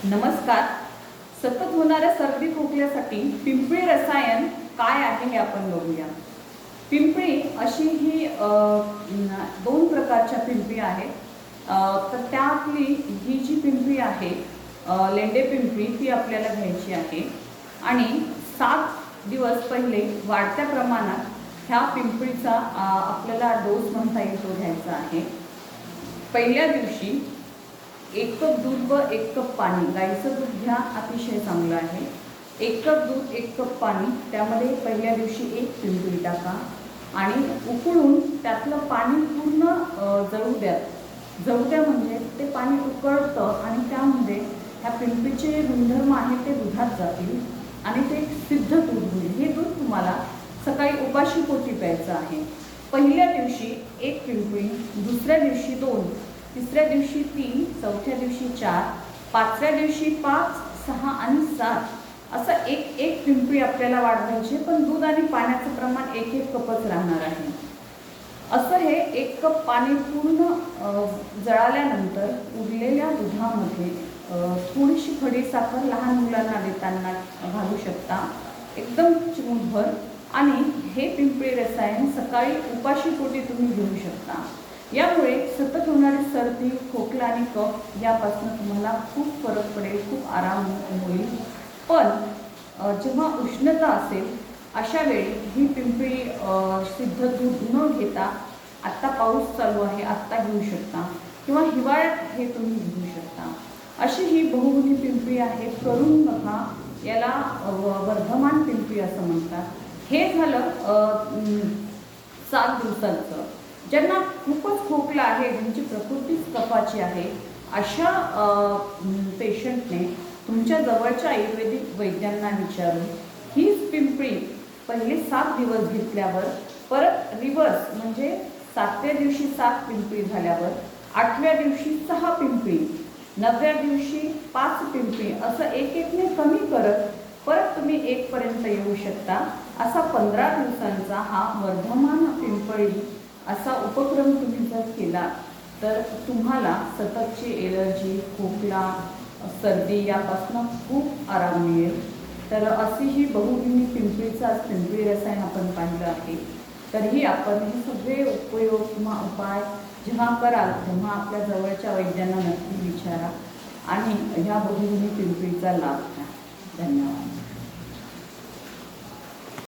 नमस्कार. सतत होणाऱ्या सर्दी खोकल्यासाठी पिंपळी रसायन काय आहे हे आपण बघूया. पिंपळी अशी ही दोन प्रकारच्या पिंपळी आहेत. तर त्यातली ही जी पिंपळी आहे लेंडे पिंपळी ती आपल्याला घ्यायची आहे आणि 7 दिवस पहिले वाढत्या प्रमाणात ह्या पिंपळीचा आपल्याला डोस म्हणता येईल तो घ्यायचा आहे. पहिल्या दिवशी 1 कप दूध व 1 कप पाणी, गाईचं दूध घ्या, अतिशय चांगलं आहे. 1 कप दूध 1 कप पाणी, त्यामध्ये पहिल्या दिवशी 1 पिंपळी टाका आणि उकळून त्यातलं पाणी पूर्ण जळू द्या म्हणजे ते पाणी उकळतं आणि त्यामध्ये ह्या पिंपळीचे जे गुणधर्म आहेत ते दुधात जातील आणि ते सिद्ध दूध होईल. हे दूध तुम्हाला सकाळी उपाशी पोटी प्यायचं आहे. पहिल्या दिवशी 1 पिंपळी, दुसऱ्या दिवशी 2, तिसऱ्या दिवशी 3, चौथ्या दिवशी 4, पाचव्या दिवशी 5, 6 आणि 7 असं एक पिंपळी आपल्याला वाढवायची. पण दूध आणि पाण्याचं प्रमाण 1 कपच राहणार आहे. असं हे 1 कप पाणी पूर्ण जळाल्यानंतर उरलेल्या दुधामध्ये थोडीशी खडी साखर लहान मुलांना देताना घालू शकता, एकदम चिमूटभर. आणि हे पिंपळी रसायन सकाळी उपाशी पोटी तुम्ही घेऊ शकता. यामुळे सतत होणारी सर्दी, खोकला आणि कफ यापासून तुम्हाला खूप फरक पडेल, खूप आराम होईल. पण जेव्हा उष्णता असेल अशा वेळी ही पिंपळी सिद्ध दूध न घेता, आत्ता पाऊस चालू आहे आत्ता घेऊ शकता किंवा हिवाळ्यात हे तुम्ही घेऊ शकता. अशी ही बहुगुणी पिंपळी आहे. करून बघा. याला वर्धमान पिंपळी असं म्हणतात. हे झालं 7 दिवसांचं. ज्यांना खूपच खोकला आहे, ज्यांची प्रकृतीच कफाची आहे, अशा पेशंटने तुमच्या जवळच्या आयुर्वेदिक वैद्यांना विचारून हीच पिंपळी पहिले 7 दिवस घेतल्यावर परत रिवर्स म्हणजे 7व्या दिवशी 7 पिंपळी झाल्यावर 8व्या दिवशी 6 पिंपळी, 9व्या दिवशी 5 पिंपळी असं एक-एकने कमी करत परत तुम्ही 1 पर्यंत येऊ शकता. असा 15 दिवसांचा हा वर्धमान पिंपळी असा उपक्रम तुम्ही जर केला तर तुम्हाला सततची एलर्जी, खोकला, सर्दी यापासून खूप आराम मिळेल. तर अशी ही बहुगुणी पिंपळीचा पिंपळी रसायन आपण पाहिलं आहे. तरीही आपण हे सगळे उपयोग किंवा उपाय जेव्हा कराल तेव्हा आपल्या जवळच्या वैद्यांना नक्की विचारा आणि ह्या बहुगुणी पिंपळीचा लाभ घ्या. धन्यवाद.